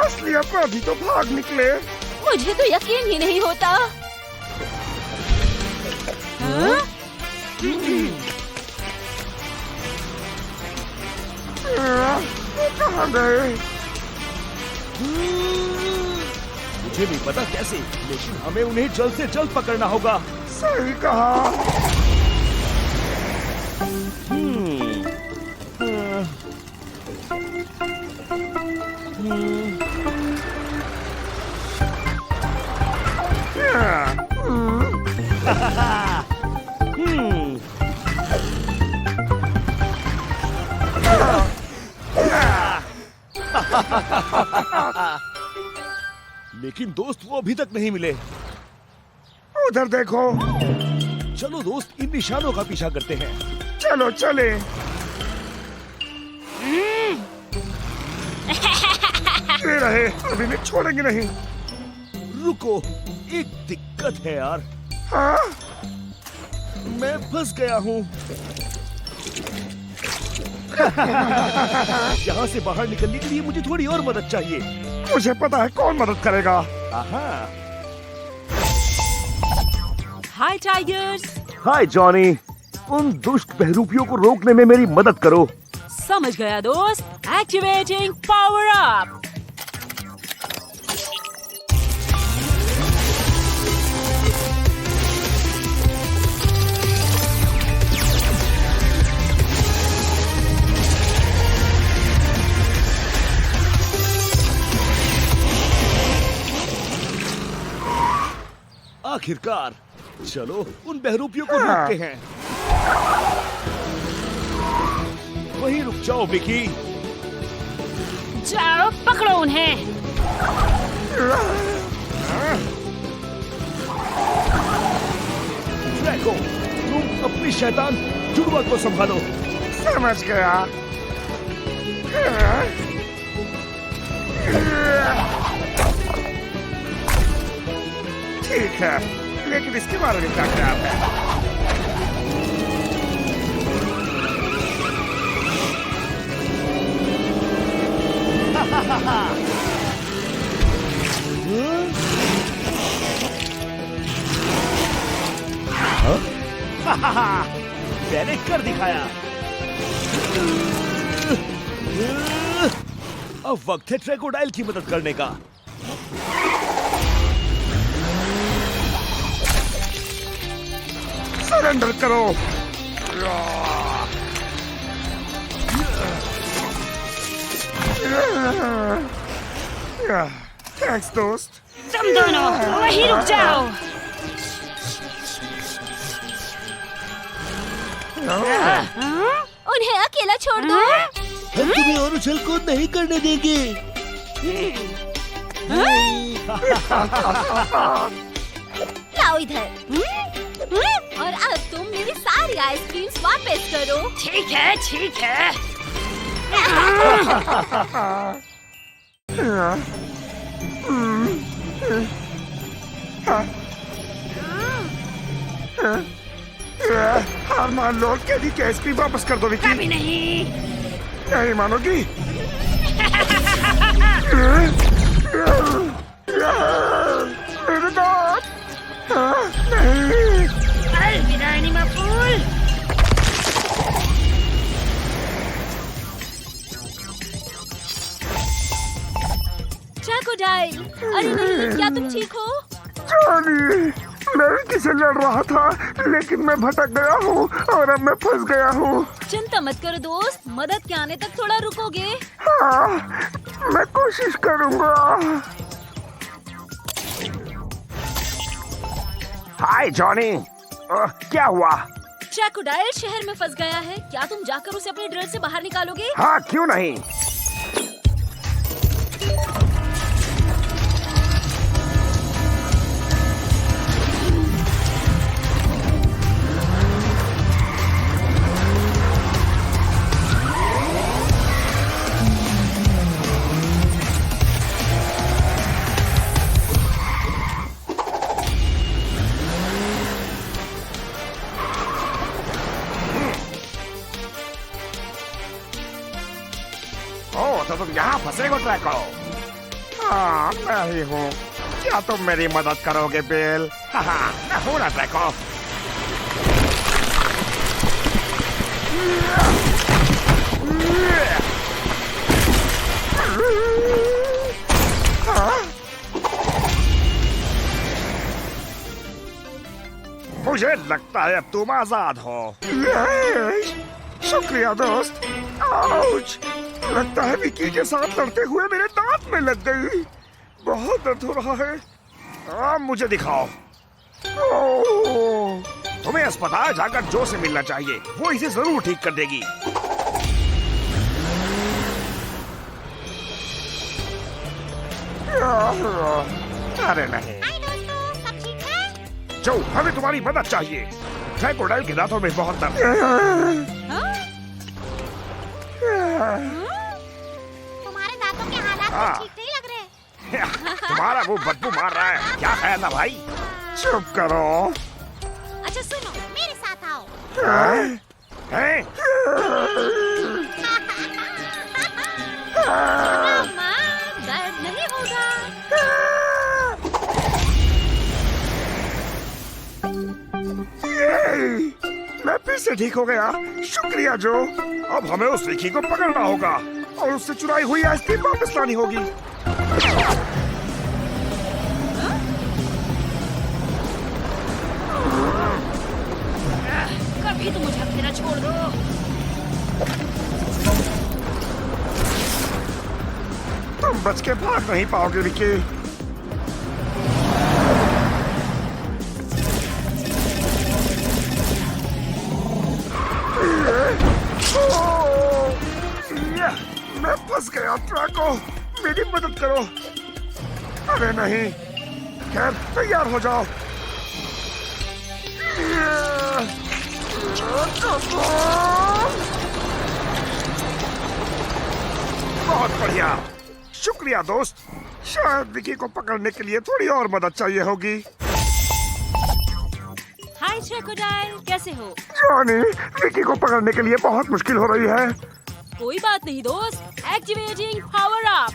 S5: असली अपराधी तो भाग निकले।
S1: मुझे तो यकीन ही नहीं होता। हाँ?
S5: कहाँ गए?
S8: मुझे नहीं पता कैसे, लेकिन हमें उन्हें जल्द से जल्द पकड़ना होगा।
S5: सही कहा।
S8: लेकिन दोस्त वो अभी तक नहीं मिले।
S5: उधर देखो।
S8: चलो दोस्त, इन निशानों का पीछा करते हैं।
S5: चलो चले। ये रहे, अभी नहीं छोड़ेंगे नहीं।
S8: रुको, एक दिक्कत है यार।
S5: हाँ?
S8: मैं फंस गया हूँ। यहाँ से बाहर निकलने के लिए मुझे थोड़ी और मदद चाहिए।
S5: मुझे पता है कौन मदद करेगा।
S10: हाय टाइगर्स।
S8: हाय जॉनी, उन दुष्ट बहरूपियों को रोकने में मेरी मदद करो।
S10: समझ गया दोस्त। Activating power up.
S8: आखिरकार, चलो उन बहरूपियों को रोकते हैं। वहीं रुक जाओ विकी।
S2: जाओ पकड़ो उन्हें।
S8: ड्रैको, तुम अपनी शैतान जुड़वा को संभालो।
S5: समझ गया। ठीक है, लेकिन इसके बारे में क्या ख्याल है?
S8: मैंने कर दिखाया। अब वक्त है ट्रैकोडाइल की मदद करने का।
S5: सरेंडर करो। थैंक्स दोस्त।
S2: तुम दोनों वहीं रुक जाओ।
S1: उन्हें अकेला छोड़ दो।
S4: हम तुम्हें और उछल कूद नहीं करने देंगे।
S1: लाओ इधर। और अब तुम मेरी सारी आइसक्रीम्स वापस करो।
S2: ठीक है, ठीक है।
S5: हार मान लो, कैदी की आइसक्रीम वापस कर दो विकी।
S2: कभी नहीं।
S5: नहीं मानोगी? मेरे दांत। नहीं।
S2: अलविदा एनिमा फूल।
S1: क्रोकोडाइल, अरे नहीं, क्या तुम ठीक हो?
S5: जॉनी, मैं विकी से लड़ रहा था, लेकिन मैं भटक गया हूँ और अब मैं फंस गया हूँ।
S1: चिंता मत करो दोस्त, मदद के आने तक थोड़ा रुकोगे।
S5: हाँ, मैं कोशिश करूँगा। हाय जॉनी, क्या हुआ?
S1: क्रोकोडाइल शहर में फंस गया है। क्या तुम जाकर उसे अपने ड्रिल से बाहर निकालोगे?
S5: हाँ, क्यों नहीं। तो तुम यहाँ फंसे हो ट्रैको? हाँ, मैं ही हूँ।
S3: क्या तुम मेरी मदद करोगे बिल? मैं हूं ना ड्रैको। मुझे लगता है अब तुम आजाद हो। शुक्रिया दोस्त। आउच! लगता है विकी के साथ लड़ते हुए मेरे दांत में लग गई। बहुत दर्द हो रहा है। अब मुझे दिखाओ। तुम्हें अस्पताल जाकर जो से मिलना चाहिए, वो इसे जरूर ठीक कर देगी। अरे नहीं जो, हमें तुम्हारी मदद चाहिए। क्रोकोडाइल के दांतों में बहुत दर्द है।
S11: तुम्हारे दांतों के हालात ठीक नहीं लग रहे।
S3: तुम्हारा वो बदबू मार रहा है। क्या ख्याल है भाई? चुप करो।
S11: अच्छा सुनो, मेरे साथ आओ। दर्द नहीं होगा।
S3: मैं फिर से ठीक हो गया। शुक्रिया जो। अब हमें उस विकी को पकड़ना होगा और उससे चुराई हुई आइसक्रीम वापस लानी होगी।
S2: कभी तो मुझे अकेला छोड़ दो।
S3: तुम बच के भाग नहीं पाओगे विकी। मैं फंस गया। ट्रैको, मेरी मदद करो। अरे नहीं। खैर, तैयार हो जाओ। बहुत बढ़िया। शुक्रिया दोस्त। शायद विकी को पकड़ने के लिए थोड़ी और मदद चाहिए होगी।
S1: हाय क्रोकोडाइल, कैसे हो?
S3: जॉनी, विकी को पकड़ने के लिए बहुत मुश्किल हो रही है।
S1: कोई बात नहीं दोस्त, एक्टिवेटिंग पावर अप।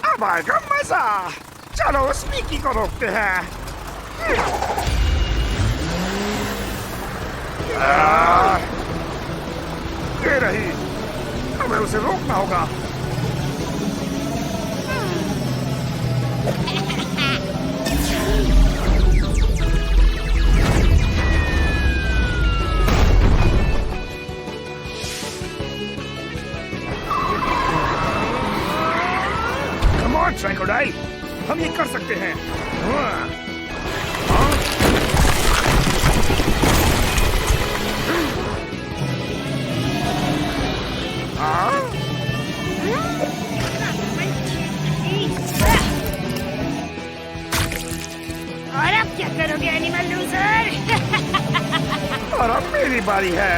S3: अब आएगा मजा। चलो उस विकी को रोकते हैं। ये रही। हमें उसे रोकना होगा। Come on, क्रोकोडाइल, हम ये कर सकते हैं।
S2: और अब क्या करोगे एनिमल लूजर?
S3: और अब मेरी बारी है।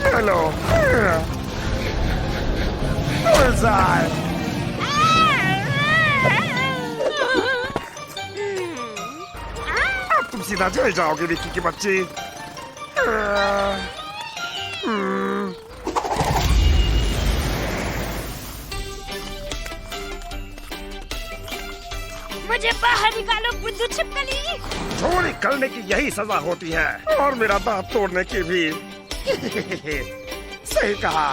S3: ले लो। बुलसाई। अब तुम सीधा जेल जाओगे विकी की बच्ची।
S2: मुझे बाहर निकालो बुद्धू छिपकली।
S3: चोरी करने की यही सजा होती है, और मेरा दांत तोड़ने की भी। सही कहा।